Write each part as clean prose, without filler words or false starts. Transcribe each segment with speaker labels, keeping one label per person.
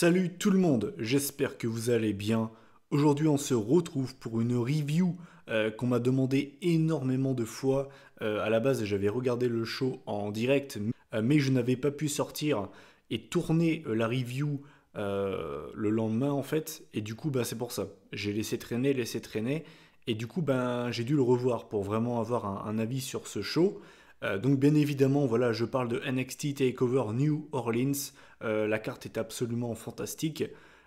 Speaker 1: Salut tout le monde, j'espère que vous allez bien. Aujourd'hui on se retrouve pour une review qu'on m'a demandé énormément de fois. À la base j'avais regardé le show en direct mais je n'avais pas pu sortir et tourner la review le lendemain en fait. Et du coup c'est pour ça. J'ai laissé traîner et du coup j'ai dû le revoir pour vraiment avoir un avis sur ce show. Donc bien évidemment, voilà, je parle de NXT Takeover New Orleans. La carte est absolument fantastique.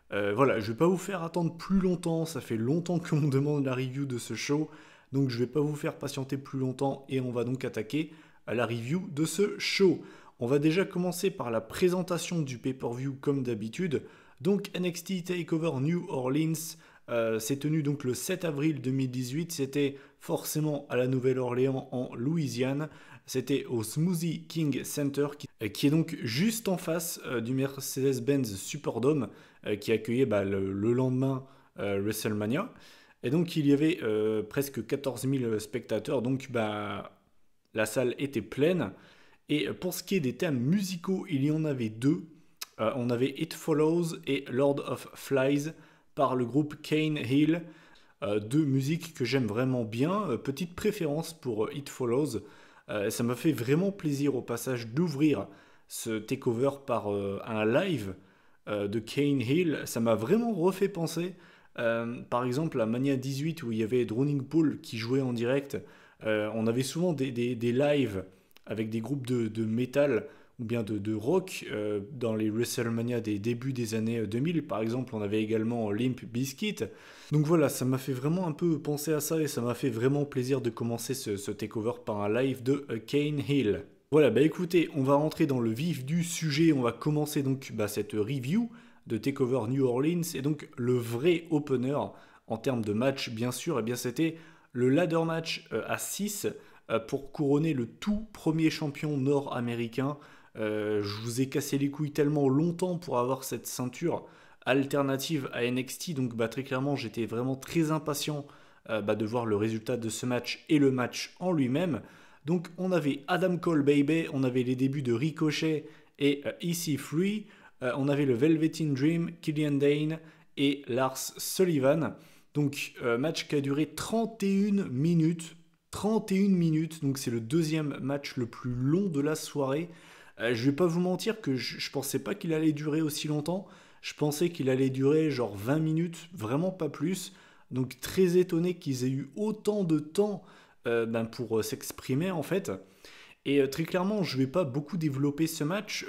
Speaker 1: Voilà, je ne vais pas vous faire attendre plus longtemps. Ça fait longtemps qu'on me demande la review de ce show. Donc je ne vais pas vous faire patienter plus longtemps et on va donc attaquer à la review de ce show. On va déjà commencer par la présentation du pay-per-view comme d'habitude. Donc NXT Takeover New Orleans, s'est tenu donc le 7 avril 2018. C'était forcément à la Nouvelle-Orléans en Louisiane. C'était au Smoothie King Center qui est donc juste en face du Mercedes-Benz Superdome qui accueillait le lendemain WrestleMania. Et donc il y avait presque 14 000 spectateurs, donc la salle était pleine. Et pour ce qui est des thèmes musicaux, il y en avait deux. On avait It Follows et Lord of Flies par le groupe Cane Hill. Deux musiques que j'aime vraiment bien. Petite préférence pour It Follows. Ça m'a fait vraiment plaisir au passage d'ouvrir ce takeover par un live de Cane Hill. Ça m'a vraiment refait penser, par exemple, à Mania 18 où il y avait Drowning Pool qui jouait en direct. On avait souvent des lives avec des groupes de métal ou bien de rock dans les WrestleMania des débuts des années 2000. Par exemple, on avait également Limp Bizkit. Donc voilà, ça m'a fait vraiment un peu penser à ça et ça m'a fait vraiment plaisir de commencer ce takeover par un live de Cane Hill. Voilà, écoutez, on va rentrer dans le vif du sujet, on va commencer donc cette review de Takeover New Orleans et donc le vrai opener en termes de match bien sûr, et bien c'était le ladder match à 6 pour couronner le tout premier champion nord-américain. Je vous ai cassé les couilles tellement longtemps pour avoir cette ceinture alternative à NXT, donc très clairement j'étais vraiment très impatient de voir le résultat de ce match et le match en lui-même. Donc on avait Adam Cole Baby, on avait les débuts de Ricochet et EC3, on avait le Velveteen Dream, Killian Dane et Lars Sullivan. Donc match qui a duré 31 minutes. 31 minutes, donc c'est le deuxième match le plus long de la soirée. Je vais pas vous mentir que je pensais pas qu'il allait durer aussi longtemps. Je pensais qu'il allait durer genre 20 minutes, vraiment pas plus. Donc très étonné qu'ils aient eu autant de temps pour s'exprimer en fait. Et très clairement, je ne vais pas beaucoup développer ce match.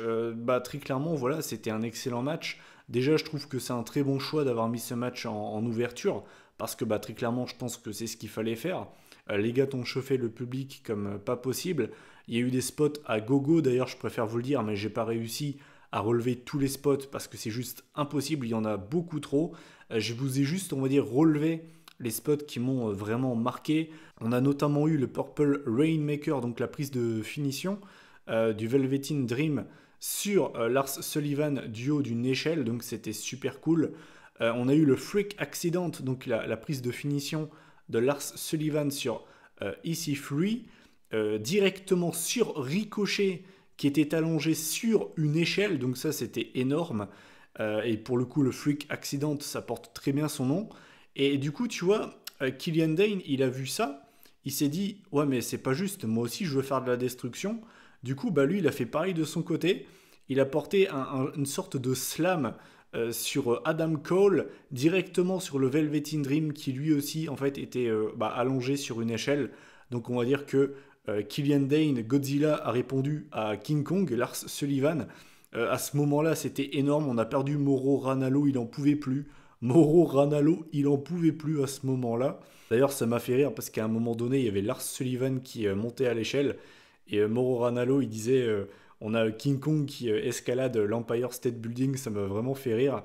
Speaker 1: Très clairement, voilà, c'était un excellent match. Déjà, je trouve que c'est un très bon choix d'avoir mis ce match en ouverture, parce que très clairement, je pense que c'est ce qu'il fallait faire. Les gars ont chauffé le public comme pas possible. Il y a eu des spots à gogo, d'ailleurs, je préfère vous le dire, mais j'ai pas réussi à relever tous les spots parce que c'est juste impossible, il y en a beaucoup trop. Je vous ai juste, on va dire, relevé les spots qui m'ont vraiment marqué. On a notamment eu le Purple Rainmaker, donc la prise de finition du Velveteen Dream sur Lars Sullivan du haut d'une échelle, donc c'était super cool. On a eu le Freak Accident, donc la prise de finition de Lars Sullivan sur EC3, directement sur Ricochet qui était allongé sur une échelle, donc ça c'était énorme. Et pour le coup, le Freak Accident, ça porte très bien son nom. Et du coup, tu vois, Killian Dane, il a vu ça, il s'est dit, ouais, mais c'est pas juste, moi aussi je veux faire de la destruction. Du coup, lui, il a fait pareil de son côté. Il a porté une sorte de slam sur Adam Cole, directement sur le Velveteen Dream, qui lui aussi, en fait, était allongé sur une échelle. Donc, on va dire que Killian Dane, Godzilla, a répondu à King Kong, Lars Sullivan. À ce moment-là, c'était énorme. On a perdu Mauro Ranallo, il en pouvait plus. Mauro Ranallo, il en pouvait plus à ce moment-là. D'ailleurs, ça m'a fait rire parce qu'à un moment donné, il y avait Lars Sullivan qui montait à l'échelle et Mauro Ranallo, il disait on a King Kong qui escalade l'Empire State Building, ça m'a vraiment fait rire.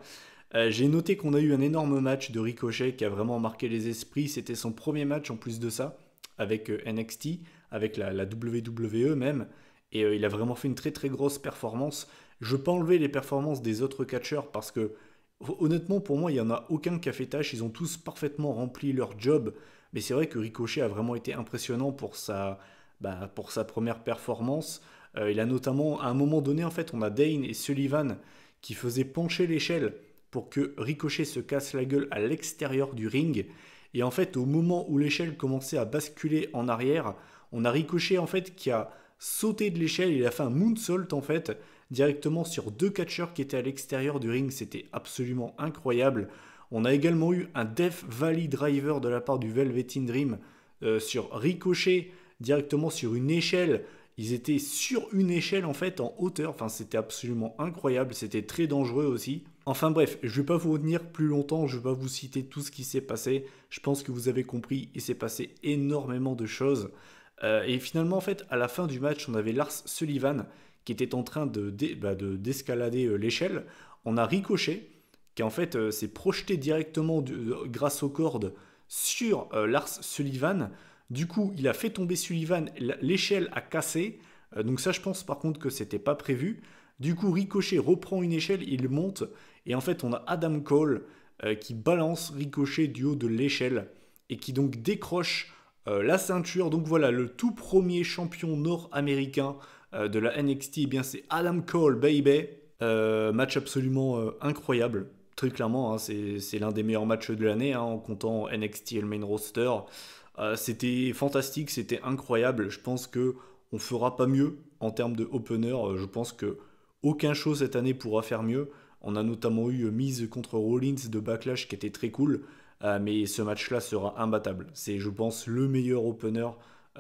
Speaker 1: J'ai noté qu'on a eu un énorme match de Ricochet qui a vraiment marqué les esprits. C'était son premier match en plus de ça avec NXT, avec la WWE même. Et il a vraiment fait une très très grosse performance. Je ne peux pas enlever les performances des autres catcheurs parce que honnêtement, pour moi, il n'y en a aucun qui a fait tâche. Ils ont tous parfaitement rempli leur job. Mais c'est vrai que Ricochet a vraiment été impressionnant pour sa première performance. Il a notamment, à un moment donné, en fait, on a Dane et Sullivan qui faisait pencher l'échelle pour que Ricochet se casse la gueule à l'extérieur du ring. Et en fait, au moment où l'échelle commençait à basculer en arrière, on a Ricochet en fait qui a sauté de l'échelle, il a fait un moonsault en fait, directement sur deux catcheurs qui étaient à l'extérieur du ring, c'était absolument incroyable. On a également eu un Death Valley Driver de la part du Velveteen Dream sur Ricochet, directement sur une échelle. Ils étaient sur une échelle en fait en hauteur, enfin c'était absolument incroyable, c'était très dangereux aussi. Enfin bref, je ne vais pas vous retenir plus longtemps, je ne vais pas vous citer tout ce qui s'est passé, je pense que vous avez compris, il s'est passé énormément de choses. Et finalement en fait à la fin du match on avait Lars Sullivan qui était en train d'escalader l'échelle. On a Ricochet qui en fait s'est projeté directement grâce aux cordes sur Lars Sullivan. Du coup, il a fait tomber Sullivan, l'échelle a cassé. Donc ça, je pense par contre que c'était pas prévu. Du coup, Ricochet reprend une échelle, il monte. Et en fait, on a Adam Cole qui balance Ricochet du haut de l'échelle et qui donc décroche la ceinture. Donc voilà, le tout premier champion nord-américain de la NXT, eh bien c'est Adam Cole, baby. Match absolument incroyable. Très clairement, hein, c'est l'un des meilleurs matchs de l'année, hein, en comptant NXT et le main roster. C'était fantastique, c'était incroyable. Je pense que on fera pas mieux en termes de opener. Je pense que aucun show cette année pourra faire mieux. On a notamment eu Miz contre Rollins de Backlash qui était très cool. Mais ce match-là sera imbattable. C'est, je pense, le meilleur opener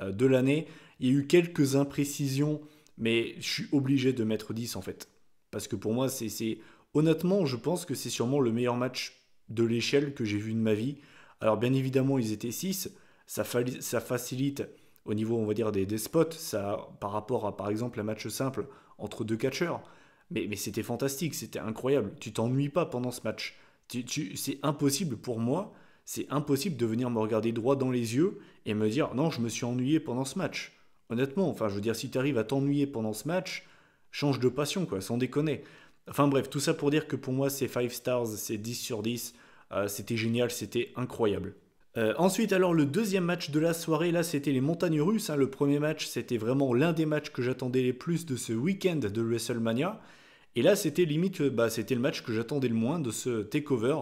Speaker 1: de l'année. Il y a eu quelques imprécisions, mais je suis obligé de mettre 10 en fait. Parce que pour moi, honnêtement, je pense que c'est sûrement le meilleur match de l'échelle que j'ai vu de ma vie. Alors bien évidemment, ils étaient 6. Ça facilite au niveau, on va dire, des spots, ça, par rapport à, par exemple, un match simple entre deux catcheurs. Mais c'était fantastique, c'était incroyable. Tu t'ennuies pas pendant ce match. C'est impossible pour moi, c'est impossible de venir me regarder droit dans les yeux et me dire non, je me suis ennuyé pendant ce match. Honnêtement, enfin, je veux dire, si tu arrives à t'ennuyer pendant ce match, change de passion, quoi, sans déconner. Enfin bref, tout ça pour dire que pour moi, c'est 5 stars, c'est 10 sur 10. C'était génial, c'était incroyable. Ensuite, alors le deuxième match de la soirée, là c'était les montagnes russes, hein. Le premier match, c'était vraiment l'un des matchs que j'attendais les plus de ce week-end de WrestleMania. Et là, c'était limite, c'était le match que j'attendais le moins de ce takeover.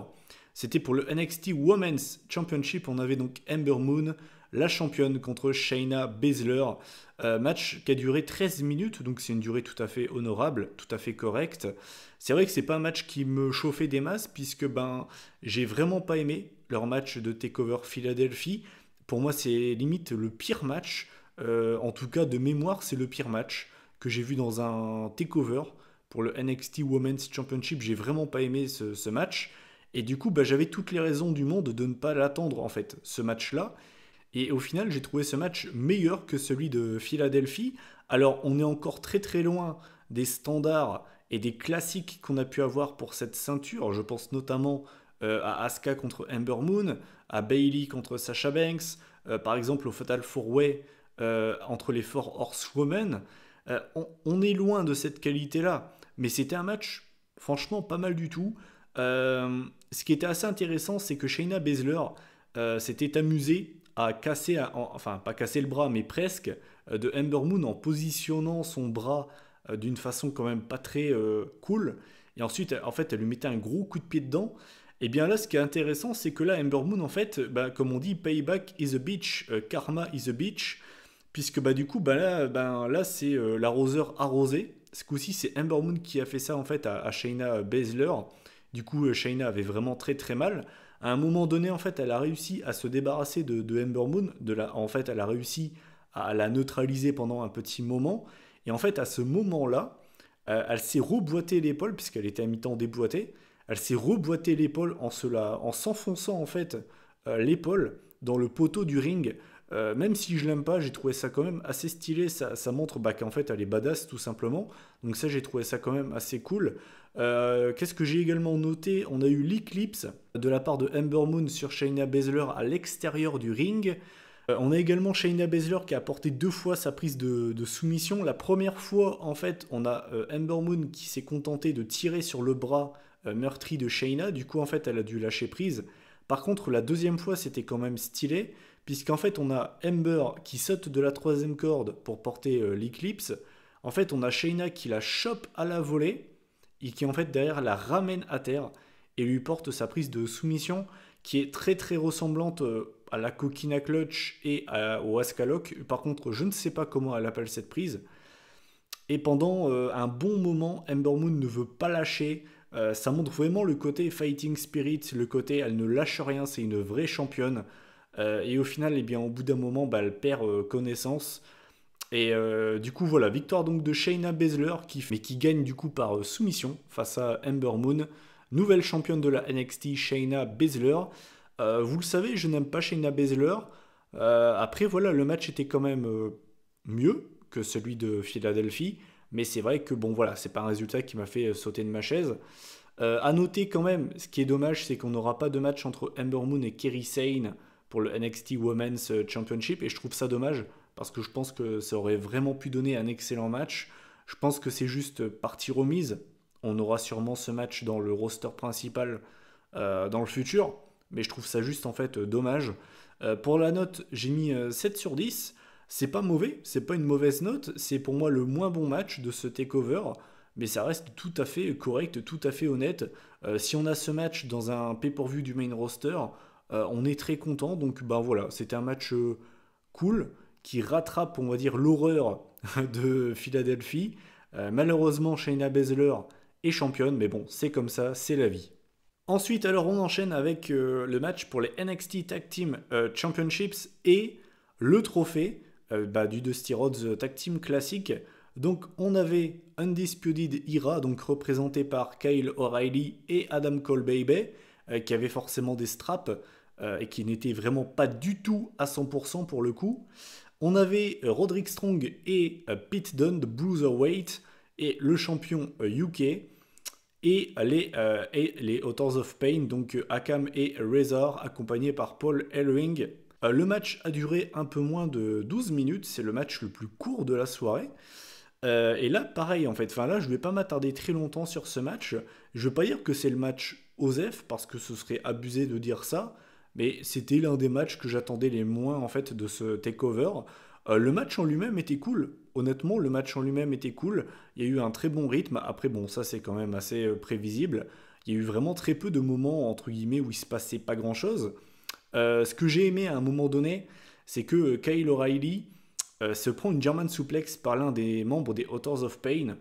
Speaker 1: C'était pour le NXT Women's Championship. On avait donc Ember Moon, la championne, contre Shayna Baszler. Match qui a duré 13 minutes, donc c'est une durée tout à fait honorable, tout à fait correcte. C'est vrai que c'est pas un match qui me chauffait des masses, puisque j'ai vraiment pas aimé leur match de takeover Philadelphie. Pour moi, c'est limite le pire match. En tout cas, de mémoire, c'est le pire match que j'ai vu dans un takeover pour le NXT Women's Championship. J'ai vraiment pas aimé ce match. Et du coup, j'avais toutes les raisons du monde de ne pas l'attendre, en fait, ce match-là. Et au final, j'ai trouvé ce match meilleur que celui de Philadelphie. Alors, on est encore très très loin des standards et des classiques qu'on a pu avoir pour cette ceinture. Je pense notamment à Asuka contre Ember Moon, à Bayley contre Sasha Banks, par exemple au Fatal 4-Way entre les Four Horsewomen. On est loin de cette qualité-là, mais c'était un match franchement pas mal du tout. Ce qui était assez intéressant, c'est que Shayna Baszler s'était amusée à casser, enfin pas casser le bras, mais presque, de Ember Moon en positionnant son bras d'une façon quand même pas très cool. Et ensuite, en fait, elle lui mettait un gros coup de pied dedans. Et bien là, ce qui est intéressant, c'est que là, Ember Moon, en fait, comme on dit, payback is a bitch, karma is a bitch, puisque du coup, là c'est l'arroseur arrosé. Ce coup-ci, c'est Ember Moon qui a fait ça en fait à Shayna Baszler. Du coup, Shayna avait vraiment très très mal. À un moment donné, en fait, elle a réussi à se débarrasser de Ember Moon. En fait, elle a réussi à la neutraliser pendant un petit moment. Et en fait, à ce moment-là, elle s'est reboîtée l'épaule, puisqu'elle était à mi-temps déboîtée. Elle s'est reboîtée l'épaule en s'enfonçant en fait l'épaule dans le poteau du ring. Même si je l'aime pas, j'ai trouvé ça quand même assez stylé. Ça montre qu'en fait elle est badass tout simplement. Donc ça, j'ai trouvé ça quand même assez cool. Qu'est-ce que j'ai également noté? On a eu l'Eclipse de la part de Ember Moon sur Shayna Baszler à l'extérieur du ring. On a également Shayna Baszler qui a apporté 2 fois sa prise de soumission. La première fois, en fait, on a Ember Moon qui s'est contentée de tirer sur le bras meurtri de Shayna. Du coup, en fait, elle a dû lâcher prise. Par contre, la deuxième fois, c'était quand même stylé, puisqu'en fait, on a Ember qui saute de la troisième corde pour porter l'Eclipse. En fait, on a Shayna qui la chope à la volée. et qui en fait derrière la ramène à terre et lui porte sa prise de soumission qui est très très ressemblante à la Coquina Clutch et au Asuka Lock. Par contre, je ne sais pas comment elle appelle cette prise. Et pendant un bon moment, Ember Moon ne veut pas lâcher. Ça montre vraiment le côté fighting spirit, le côté elle ne lâche rien, c'est une vraie championne. Et au final, eh bien, au bout d'un moment, bah, elle perd connaissance. Et du coup, voilà, victoire donc de Shayna Baszler, mais qui gagne du coup par soumission face à Ember Moon. Nouvelle championne de la NXT, Shayna Baszler. Vous le savez, je n'aime pas Shayna Baszler. Après, voilà, le match était quand même mieux que celui de Philadelphie. Mais c'est vrai que bon, voilà, c'est pas un résultat qui m'a fait sauter de ma chaise. À noter quand même, ce qui est dommage, c'est qu'on n'aura pas de match entre Ember Moon et Kairi Sane pour le NXT Women's Championship. Et je trouve ça dommage parce que je pense que ça aurait vraiment pu donner un excellent match. Je pense que c'est juste partie remise. On aura sûrement ce match dans le roster principal dans le futur. Mais je trouve ça juste en fait dommage. Pour la note, j'ai mis 7 sur 10. C'est pas mauvais, c'est pas une mauvaise note. C'est pour moi le moins bon match de ce takeover. Mais ça reste tout à fait correct, tout à fait honnête. Si on a ce match dans un pay-per-view du main roster, on est très content. Donc ben voilà, c'était un match cool qui rattrape, on va dire, l'horreur de Philadelphie. Malheureusement, Shayna Baszler est championne, mais bon, c'est comme ça, c'est la vie. Ensuite, alors on enchaîne avec le match pour les NXT Tag Team Championships et le trophée du Dusty Rhodes Tag Team classique. Donc on avait Undisputed Era, donc représenté par Kyle O'Reilly et Adam Cole Baby, qui avait forcément des straps et qui n'étaient vraiment pas du tout à 100% pour le coup. On avait Roderick Strong et Pete Dunne de Bruiserweight et le champion UK et les Authors of Pain, donc Akam et Razor, accompagnés par Paul Ellering. Le match a duré un peu moins de 12 minutes, c'est le match le plus court de la soirée. Et là, pareil, en fait, enfin là, je vais pas m'attarder très longtemps sur ce match. Je vais pas dire que c'est le match OSEF, parce que ce serait abusé de dire ça, mais c'était l'un des matchs que j'attendais les moins, en fait, de ce takeover. Le match en lui-même était cool. Honnêtement, le match en lui-même était cool. Il y a eu un très bon rythme. Après, bon, ça, c'est quand même assez prévisible. Il y a eu vraiment très peu de moments, entre guillemets, où il se passait pas grand-chose. Ce que j'ai aimé à un moment donné, c'est que Kyle O'Reilly se prend une German suplex par l'un des membres des Authors of Pain.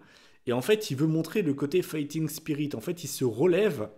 Speaker 1: Et en fait, il veut montrer le côté fighting spirit. En fait, il se relève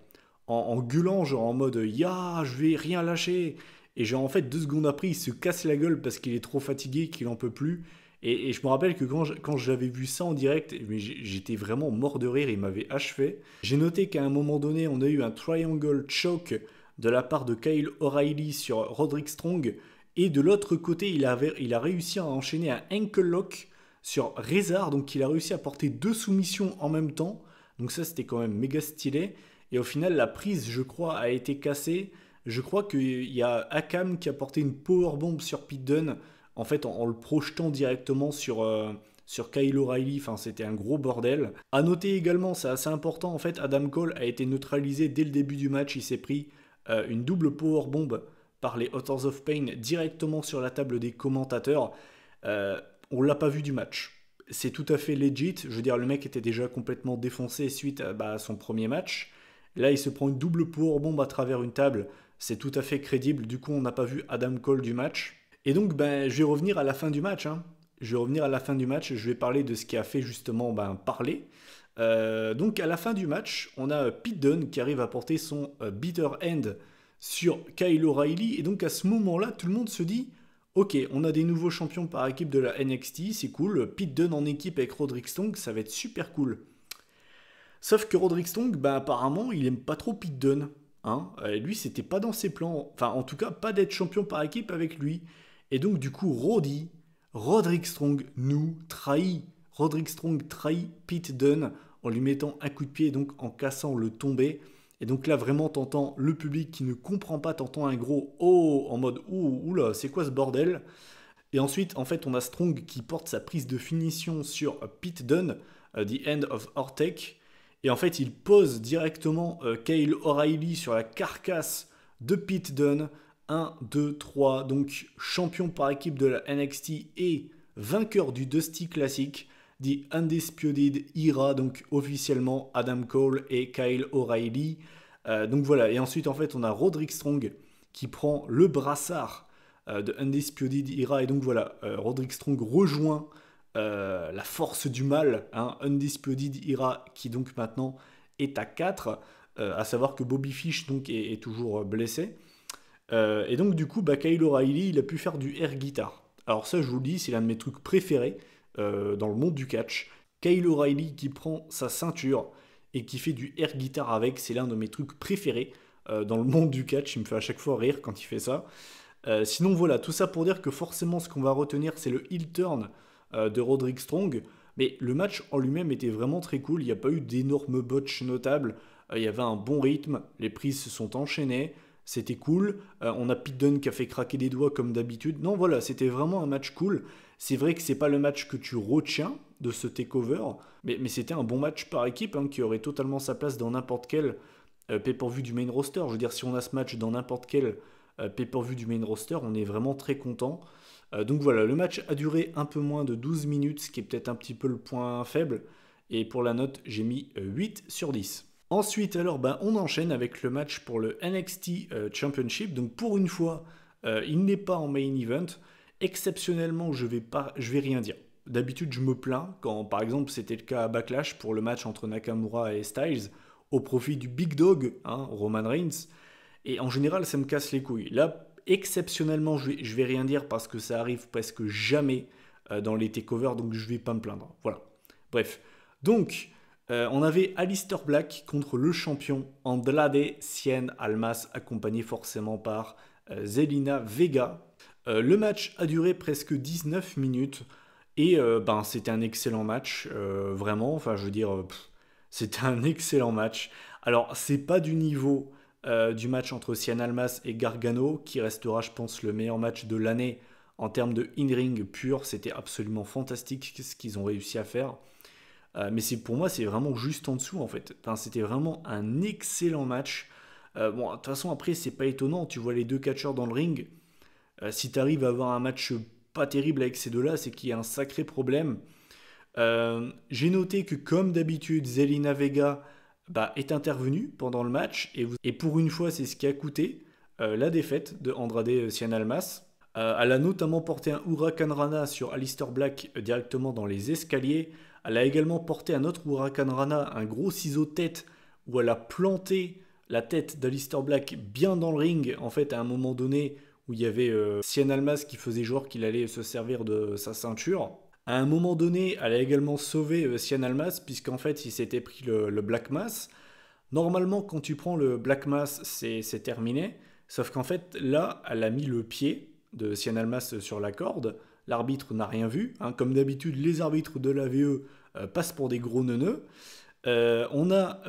Speaker 1: en gueulant, genre en mode ya, je vais rien lâcher. Et genre, en fait, 2 secondes après, il se casse la gueule parce qu'il est trop fatigué, qu'il en peut plus. Et je me rappelle que quand j'avais vu ça en direct, mais j'étais vraiment mort de rire, il m'avait achevé. J'ai noté qu'à un moment donné, on a eu un triangle choke de la part de Kyle O'Reilly sur Roderick Strong. Et de l'autre côté, il a réussi à enchaîner un ankle lock sur Rezar. Donc il a réussi à porter 2 soumissions en même temps. Donc ça, c'était quand même méga stylé. Et au final, la prise, je crois, a été cassée. Je crois qu'il y a Akam qui a porté une powerbomb sur Pete Dunne, en fait, en le projetant directement sur Kyle O'Reilly. Enfin, c'était un gros bordel. À noter également, c'est assez important, en fait, Adam Cole a été neutralisé dès le début du match. Il s'est pris une double powerbomb par les Authors of Pain directement sur la table des commentateurs. On l'a pas vu du match. C'est tout à fait legit. Je veux dire, le mec était déjà complètement défoncé suite à son premier match. Là, il se prend une double powerbomb à travers une table. C'est tout à fait crédible. Du coup, on n'a pas vu Adam Cole du match. Et donc, je vais revenir à la fin du match. Je vais revenir à la fin du match. Je vais parler de ce qui a fait justement parler. Donc, à la fin du match, on a Pete Dunne qui arrive à porter son bitter end sur Kyle O'Reilly. Et donc, à ce moment-là, tout le monde se dit ok, on a des nouveaux champions par équipe de la NXT, c'est cool. Pete Dunne en équipe avec Roderick Strong, ça va être super cool. Sauf que Roderick Strong, apparemment, il aime pas trop Pete Dunne. Lui, c'était pas dans ses plans. Enfin, en tout cas, pas d'être champion par équipe avec lui. Et donc, du coup, Roderick Strong nous trahit. Roderick Strong trahit Pete Dunne en lui mettant un coup de pied, donc en cassant le tombé. Et donc là, vraiment, t'entends le public qui ne comprend pas, t'entends un gros « oh » en mode « oula, c'est quoi ce bordel ?» Et ensuite, en fait, on a Strong qui porte sa prise de finition sur Pete Dunne, The End of Ortec. Et en fait, il pose directement Kyle O'Reilly sur la carcasse de Pete Dunne. 1, 2, 3, donc champion par équipe de la NXT et vainqueur du Dusty Classic. The Undisputed Era, donc officiellement Adam Cole et Kyle O'Reilly. Donc voilà, et ensuite en fait on a Roderick Strong qui prend le brassard de Undisputed Era, et donc voilà, Roderick Strong rejoint la force du mal, hein, Undisputed Era, qui donc maintenant est à 4, à savoir que Bobby Fish donc est toujours blessé. Et donc du coup, Kyle O'Reilly, il a pu faire du air guitar. Alors ça, je vous le dis, c'est l'un de mes trucs préférés dans le monde du catch. Kyle O'Reilly qui prend sa ceinture et qui fait du air guitar avec, c'est l'un de mes trucs préférés dans le monde du catch. Il me fait à chaque fois rire quand il fait ça. Sinon voilà, tout ça pour dire que forcément ce qu'on va retenir, c'est le heel turn de Roderick Strong. Mais le match en lui-même était vraiment très cool. Il n'y a pas eu d'énormes botches notables. Il y avait un bon rythme, les prises se sont enchaînées. C'était cool. On a Pete Dunne qui a fait craquer des doigts comme d'habitude. Non, voilà, c'était vraiment un match cool. C'est vrai que c'est pas le match que tu retiens de ce takeover, mais c'était un bon match par équipe, hein, qui aurait totalement sa place dans n'importe quel pay-per-view du main roster. Je veux dire, si on a ce match dans n'importe quel pay-per-view du main roster, on est vraiment très content. Donc voilà, le match a duré un peu moins de 12 minutes, ce qui est peut-être un petit peu le point faible. Et pour la note, j'ai mis 8 sur 10. Ensuite, alors, on enchaîne avec le match pour le NXT Championship. Donc pour une fois, il n'est pas en main event. Exceptionnellement, je vais rien dire. D'habitude, je me plains quand, par exemple, c'était le cas à Backlash pour le match entre Nakamura et Styles, au profit du Big Dog, hein, Roman Reigns. Et en général, ça me casse les couilles. Là, exceptionnellement, je vais rien dire parce que ça arrive presque jamais dans les takeovers, donc je vais pas me plaindre. Voilà. Bref. Donc, on avait Aleister Black contre le champion Andrade Cien Almas, accompagné forcément par Zelina Vega. Le match a duré presque 19 minutes et c'était un excellent match, vraiment. Enfin, je veux dire, c'était un excellent match. Alors, c'est pas du niveau du match entre Cien Almas et Gargano, qui restera, je pense, le meilleur match de l'année en termes de in-ring pur. C'était absolument fantastique ce qu'ils ont réussi à faire. Mais pour moi, c'est vraiment juste en dessous en fait. Enfin, c'était vraiment un excellent match. Bon, de toute façon, après, c'est pas étonnant. Tu vois les deux catcheurs dans le ring. Si tu arrives à avoir un match pas terrible avec ces deux-là, c'est qu'il y a un sacré problème. J'ai noté que, comme d'habitude, Zelina Vega est intervenue pendant le match. Et pour une fois, c'est ce qui a coûté la défaite de Andrade Cien Almas. Elle a notamment porté un Huracan Rana sur Aleister Black directement dans les escaliers. Elle a également porté un autre Huracan Rana, un gros ciseau tête, où elle a planté la tête d'Aleister Black bien dans le ring, en fait, à un moment donné où il y avait Cien Almas qui faisait genre qu'il allait se servir de sa ceinture. À un moment donné, elle a également sauvé Cien Almas, puisqu'en fait, il s'était pris le Black Mass. Normalement, quand tu prends le Black Mass, c'est terminé. Sauf qu'en fait, là, elle a mis le pied de Cien Almas sur la corde. L'arbitre n'a rien vu. Hein. Comme d'habitude, les arbitres de l'AVE passent pour des gros neuneux. On a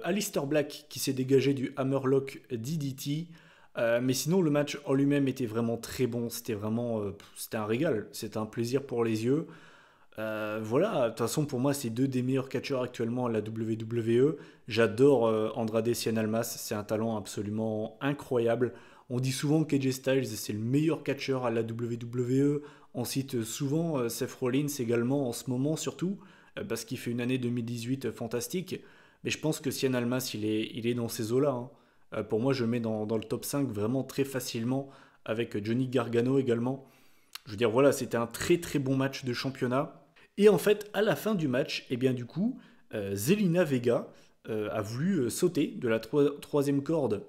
Speaker 1: Aleister Black qui s'est dégagé du Hammerlock DDT. Mais sinon, le match en lui-même était vraiment très bon. C'était vraiment c'était un régal. C'était un plaisir pour les yeux. Voilà, de toute façon, pour moi, c'est deux des meilleurs catcheurs actuellement à la WWE. J'adore Andrade Cien Almas. C'est un talent absolument incroyable. On dit souvent que AJ Styles, c'est le meilleur catcheur à la WWE. On cite souvent Seth Rollins également en ce moment, surtout, parce qu'il fait une année 2018 fantastique. Mais je pense que Cien Almas, il est dans ces eaux-là. Hein. Pour moi, je le mets dans le top 5 vraiment très facilement, avec Johnny Gargano également. Je veux dire, voilà, c'était un très très bon match de championnat. Et en fait, à la fin du match, eh bien du coup, Zelina Vega a voulu sauter de la troisième corde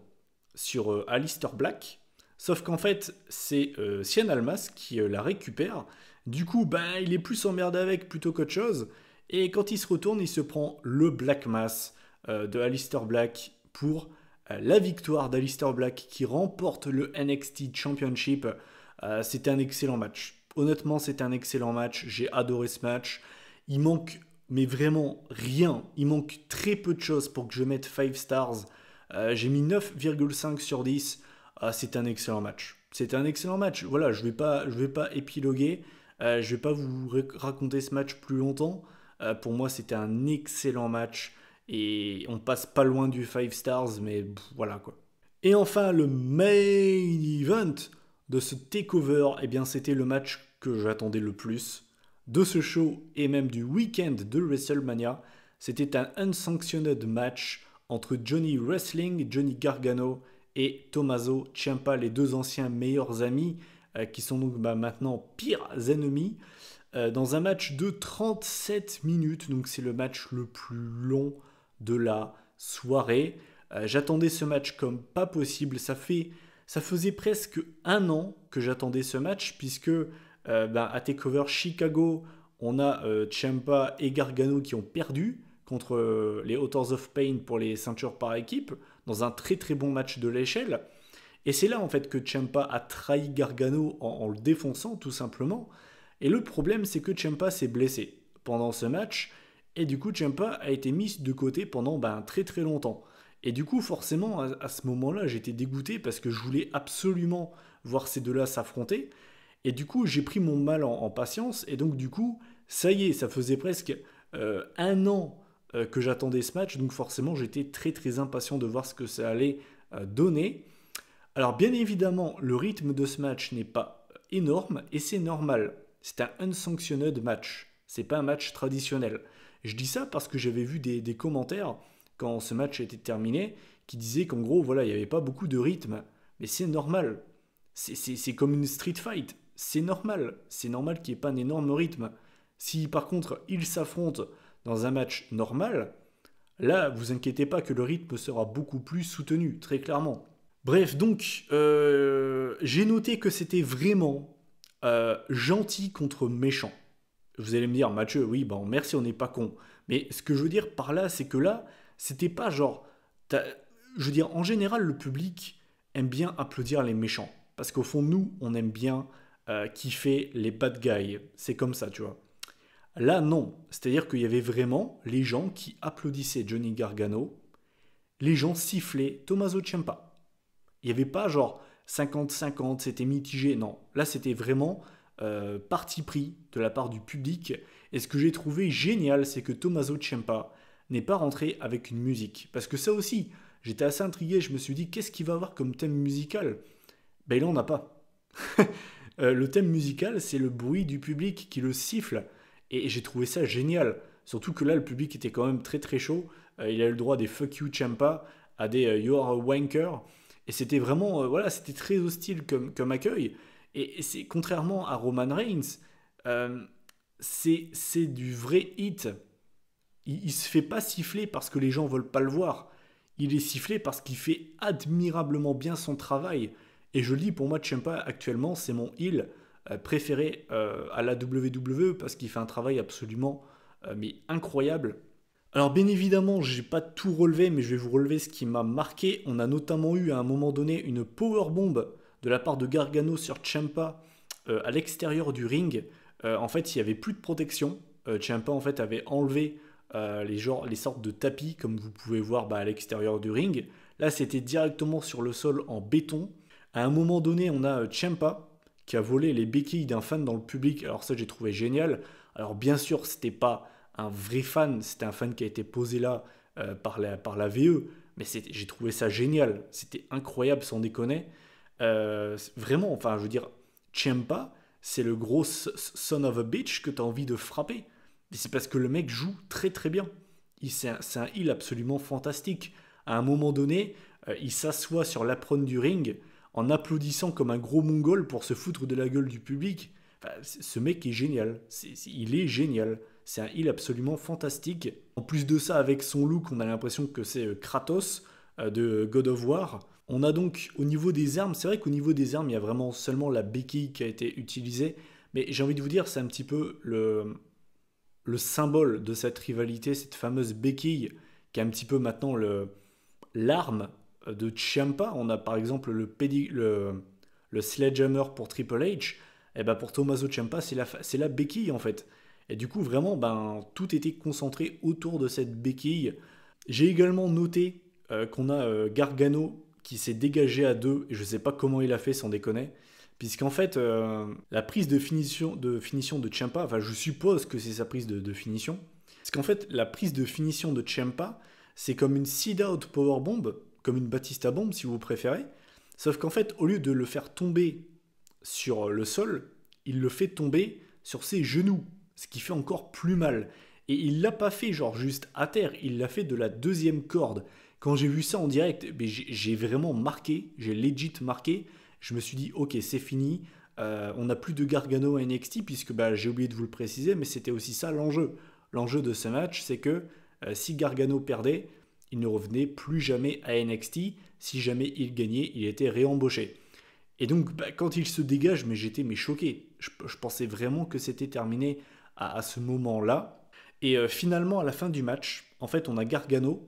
Speaker 1: sur Aleister Black. Sauf qu'en fait, c'est Cien Almas qui la récupère. Du coup, il est plus emmerdé avec plutôt qu'autre chose. Et quand il se retourne, il se prend le Black Mass de Aleister Black pour la victoire d'Aleister Black qui remporte le NXT Championship. C'était un excellent match. Honnêtement, c'était un excellent match. J'ai adoré ce match. Il manque, mais vraiment rien. Il manque très peu de choses pour que je mette 5 stars. J'ai mis 9,5 sur 10. C'est un excellent match. C'est un excellent match. Voilà, je vais pas épiloguer. Je vais pas vous raconter ce match plus longtemps. Pour moi, c'était un excellent match. Et on passe pas loin du 5 stars, mais voilà quoi. Et enfin, le main event de ce takeover, eh bien, c'était le match que j'attendais le plus de ce show et même du week-end de WrestleMania, c'était un unsanctioned match entre Johnny Wrestling, Johnny Gargano et Tommaso Ciampa, les deux anciens meilleurs amis qui sont donc maintenant pires ennemis, dans un match de 37 minutes. Donc c'est le match le plus long de la soirée. J'attendais ce match comme pas possible. Ça faisait presque un an que j'attendais ce match, puisque à TakeOver Chicago, on a Ciampa et Gargano qui ont perdu contre les Authors of Pain pour les ceintures par équipe, dans un très très bon match de l'échelle. Et c'est là en fait que Ciampa a trahi Gargano en le défonçant tout simplement. Et le problème, c'est que Ciampa s'est blessé pendant ce match, et du coup Ciampa a été mis de côté pendant très très longtemps. Et du coup forcément à ce moment-là j'étais dégoûté parce que je voulais absolument voir ces deux-là s'affronter. Et du coup j'ai pris mon mal en patience, et donc du coup ça y est, ça faisait presque un an que j'attendais ce match, donc forcément j'étais très très impatient de voir ce que ça allait donner. Alors bien évidemment, le rythme de ce match n'est pas énorme, et c'est normal. C'est un unsanctioned match, c'est pas un match traditionnel. Je dis ça parce que j'avais vu des commentaires quand ce match était terminé qui disaient qu'en gros, voilà, il n'y avait pas beaucoup de rythme. Mais c'est normal. C'est comme une street fight. C'est normal. C'est normal qu'il n'y ait pas un énorme rythme. Si par contre ils s'affrontent dans un match normal, là, vous inquiétez pas que le rythme sera beaucoup plus soutenu, très clairement. Bref, donc, j'ai noté que c'était vraiment gentil contre méchant. Vous allez me dire, Mathieu, oui, bon, merci, on n'est pas con. Mais ce que je veux dire par là, c'est que là, c'était pas genre. Je veux dire, en général, le public aime bien applaudir les méchants. Parce qu'au fond, nous, on aime bien kiffer les bad guys. C'est comme ça, tu vois. Là, non. C'est-à-dire qu'il y avait vraiment les gens qui applaudissaient Johnny Gargano, les gens sifflaient Tommaso Ciampa. Il n'y avait pas genre 50-50, c'était mitigé. Non, là c'était vraiment parti pris de la part du public. Et ce que j'ai trouvé génial, c'est que Tommaso Ciampa n'est pas rentré avec une musique. Parce que ça aussi, j'étais assez intrigué, je me suis dit, qu'est-ce qu'il va avoir comme thème musical? Ben il n'en a pas. Le thème musical, c'est le bruit du public qui le siffle. Et j'ai trouvé ça génial. Surtout que là, le public était quand même très très chaud. Il a eu le droit à des fuck you Ciampa, à des you're a wanker. Et c'était vraiment, voilà, c'était très hostile comme accueil. Et c'est contrairement à Roman Reigns, euh, c'est du vrai hit. Il se fait pas siffler parce que les gens veulent pas le voir. Il est sifflé parce qu'il fait admirablement bien son travail. Et je le dis, pour moi, Ciampa actuellement, c'est mon heel préféré à la WWE parce qu'il fait un travail absolument mais incroyable. Alors bien évidemment, j'ai pas tout relevé, mais je vais vous relever ce qui m'a marqué. On a notamment eu à un moment donné une powerbomb de la part de Gargano sur Ciampa à l'extérieur du ring. En fait, il n'y avait plus de protection. Ciampa en fait avait enlevé les sortes de tapis, comme vous pouvez voir à l'extérieur du ring. Là, c'était directement sur le sol en béton. À un moment donné, on a Ciampa qui a volé les béquilles d'un fan dans le public. Alors ça, j'ai trouvé génial. Alors bien sûr, c'était pas un vrai fan, c'était un fan qui a été posé là par la VE, mais j'ai trouvé ça génial, c'était incroyable sans déconner. Vraiment, enfin je veux dire, Ciampa, c'est le gros son of a bitch que tu as envie de frapper. Et c'est parce que le mec joue très très bien. C'est un heel absolument fantastique. À un moment donné, il s'assoit sur l'apron du ring en applaudissant comme un gros mongol pour se foutre de la gueule du public. Enfin, ce mec est génial, il est génial. C'est un heal absolument fantastique. En plus de ça, avec son look, on a l'impression que c'est Kratos de God of War. On a donc au niveau des armes, c'est vrai qu'au niveau des armes, il y a vraiment seulement la béquille qui a été utilisée. Mais j'ai envie de vous dire, c'est un petit peu le symbole de cette rivalité, cette fameuse béquille qui est un petit peu maintenant l'arme de Ciampa. On a par exemple le Sledgehammer pour Triple H. Et ben pour Tommaso Ciampa, c'est la béquille en fait. Et du coup, vraiment, tout était concentré autour de cette béquille. J'ai également noté qu'on a Gargano qui s'est dégagé à deux, et je ne sais pas comment il a fait sans déconner, puisqu'en fait, la prise de finition de Ciampa, enfin je suppose que c'est sa prise de finition, parce qu'en fait, la prise de finition de Ciampa, c'est comme une seed-out powerbomb, comme une Batista bomb si vous préférez, sauf qu'en fait, au lieu de le faire tomber sur le sol, il le fait tomber sur ses genoux. ce qui fait encore plus mal. Et il l'a pas fait genre juste à terre, il l'a fait de la deuxième corde. Quand j'ai vu ça en direct, j'ai vraiment marqué, j'ai legit marqué. Je me suis dit, ok, c'est fini. On n'a plus de Gargano à NXT, puisque j'ai oublié de vous le préciser, mais c'était aussi ça l'enjeu. L'enjeu de ce match, c'est que si Gargano perdait, il ne revenait plus jamais à NXT. Si jamais il gagnait, il était réembauché. Et donc, quand il se dégage, j'étais choqué. Je pensais vraiment que c'était terminé à ce moment-là. Et finalement, à la fin du match, en fait, on a Gargano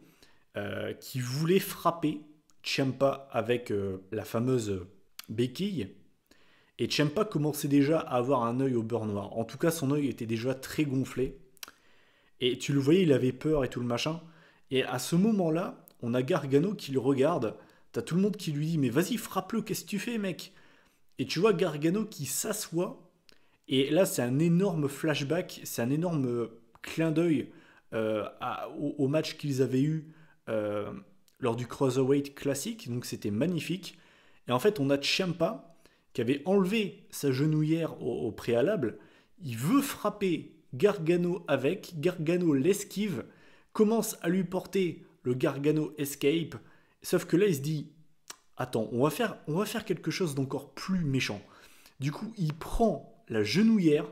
Speaker 1: qui voulait frapper Ciampa avec la fameuse béquille. Et Ciampa commençait déjà à avoir un œil au beurre noir. En tout cas, son œil était déjà très gonflé. Et tu le voyais, il avait peur et tout le machin. Et à ce moment-là, on a Gargano qui le regarde. T'as tout le monde qui lui dit, mais vas-y, frappe-le, qu'est-ce que tu fais, mec? Et tu vois Gargano qui s'assoit. Et là, c'est un énorme flashback, c'est un énorme clin d'œil au match qu'ils avaient eu euh, lors du Cruiserweight classique. Donc c'était magnifique. Et en fait, on a Ciampa qui avait enlevé sa genouillère au préalable. Il veut frapper Gargano avec. Gargano l'esquive, commence à lui porter le Gargano Escape. Sauf que là, il se dit, attends, on va faire quelque chose d'encore plus méchant. Du coup, il prend la genouillère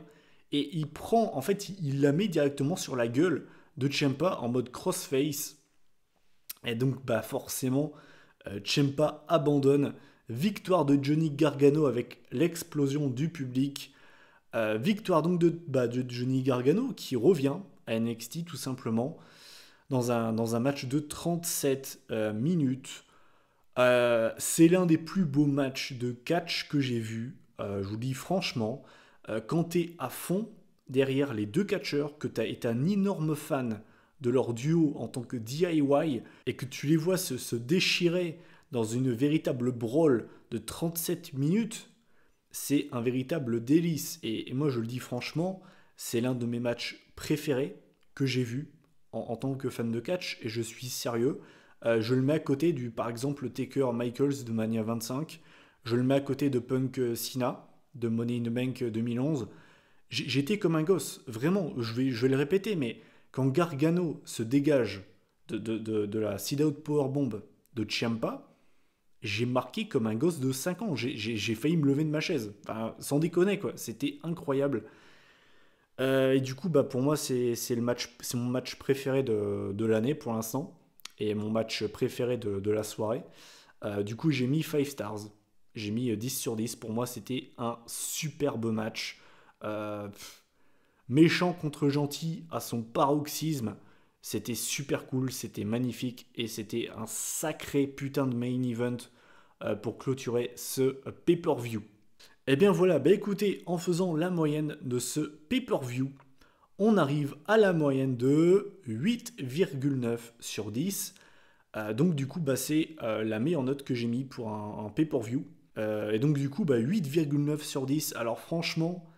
Speaker 1: et en fait, il la met directement sur la gueule de Ciampa en mode crossface. Et donc, forcément, Ciampa abandonne. Victoire de Johnny Gargano avec l'explosion du public. Victoire donc de Johnny Gargano qui revient à NXT tout simplement dans un match de 37 minutes. C'est l'un des plus beaux matchs de catch que j'ai vu. Je vous dis franchement, quand tu es à fond derrière les deux catcheurs, que tu es un énorme fan de leur duo en tant que DIY et que tu les vois se déchirer dans une véritable brawl de 37 minutes, c'est un véritable délice. Et moi, je le dis franchement, c'est l'un de mes matchs préférés que j'ai vu en tant que fan de catch, et je suis sérieux. Je le mets à côté par exemple, Taker Michaels de Mania 25. Je le mets à côté de Punk Cena de Money in the Bank 2011. J'étais comme un gosse, vraiment, je vais le répéter, mais quand Gargano se dégage de la Side-Out Powerbomb de Ciampa, j'ai marqué comme un gosse de 5 ans. J'ai failli me lever de ma chaise. Enfin, sans déconner, quoi. C'était incroyable. Et du coup, pour moi, c'est mon match préféré de l'année pour l'instant. Et mon match préféré de la soirée. Du coup, j'ai mis 5 stars. J'ai mis 10 sur 10. Pour moi, c'était un superbe match. Méchant contre gentil à son paroxysme. C'était super cool, c'était magnifique. Et c'était un sacré putain de main event pour clôturer ce pay-per-view. Et bien voilà, écoutez, en faisant la moyenne de ce pay-per-view, on arrive à la moyenne de 8,9 sur 10. Donc du coup, c'est la meilleure note que j'ai mis pour un pay-per-view. Et donc du coup, 8,9 sur 10. Alors franchement,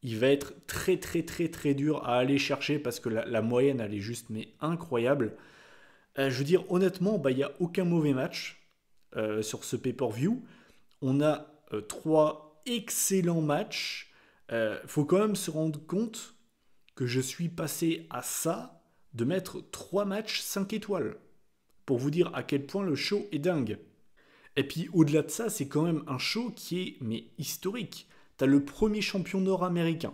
Speaker 1: il va être très très très très dur à aller chercher parce que la moyenne, elle est juste incroyable. Je veux dire, honnêtement, il n'y a aucun mauvais match sur ce pay-per-view. On a 3 excellents matchs. Faut quand même se rendre compte que je suis passé à ça de mettre 3 matchs 5 étoiles. Pour vous dire à quel point le show est dingue. Et puis au-delà de ça, c'est quand même un show qui est historique. T'as le premier champion nord-américain.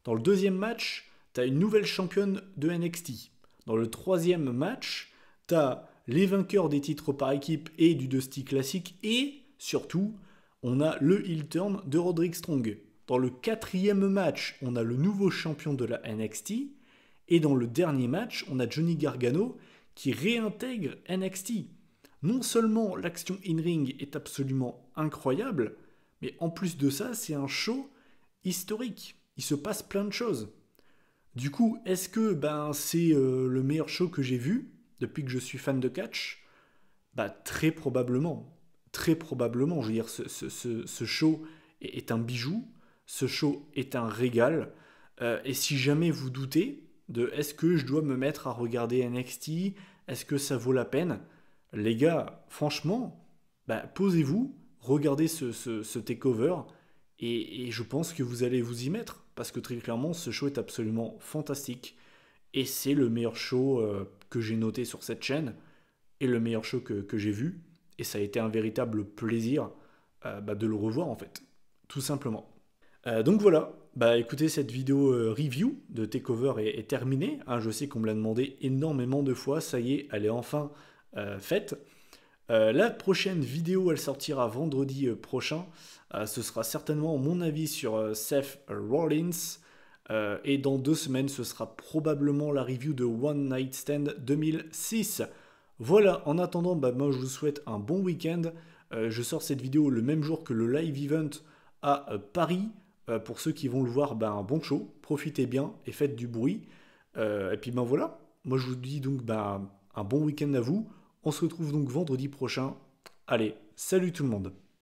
Speaker 1: Dans le deuxième match, t'as une nouvelle championne de NXT. Dans le troisième match, t'as les vainqueurs des titres par équipe et du Dusty Classic. Et surtout, on a le heel turn de Roderick Strong. Dans le quatrième match, on a le nouveau champion de la NXT. Et dans le dernier match, on a Johnny Gargano qui réintègre NXT. Non seulement l'action in-ring est absolument incroyable, mais en plus de ça, c'est un show historique. Il se passe plein de choses. Du coup, est-ce que c'est le meilleur show que j'ai vu depuis que je suis fan de catch? Très probablement. Très probablement. Je veux dire, ce show est un bijou. Ce show est un régal. Et si jamais vous doutez de est-ce que je dois me mettre à regarder NXT, est-ce que ça vaut la peine? Les gars, franchement, posez-vous, regardez ce takeover et je pense que vous allez vous y mettre. parce que très clairement, ce show est absolument fantastique. Et c'est le meilleur show que j'ai noté sur cette chaîne, et le meilleur show que j'ai vu. Et ça a été un véritable plaisir de le revoir en fait, tout simplement. Donc voilà, bah écoutez, cette vidéo review de Takeover est terminée, hein. Je sais qu'on me l'a demandé énormément de fois, ça y est, elle est enfin faite. La prochaine vidéo, elle sortira vendredi prochain. Ce sera certainement mon avis sur Seth Rollins. Et dans 2 semaines, ce sera probablement la review de One Night Stand 2006. Voilà, en attendant, bah, moi je vous souhaite un bon week-end. Je sors cette vidéo le même jour que le live event à Paris. Pour ceux qui vont le voir, bah, un bon show. Profitez bien et faites du bruit. Et puis ben voilà, moi je vous dis donc bah, un bon week-end à vous. On se retrouve donc vendredi prochain. Allez, salut tout le monde!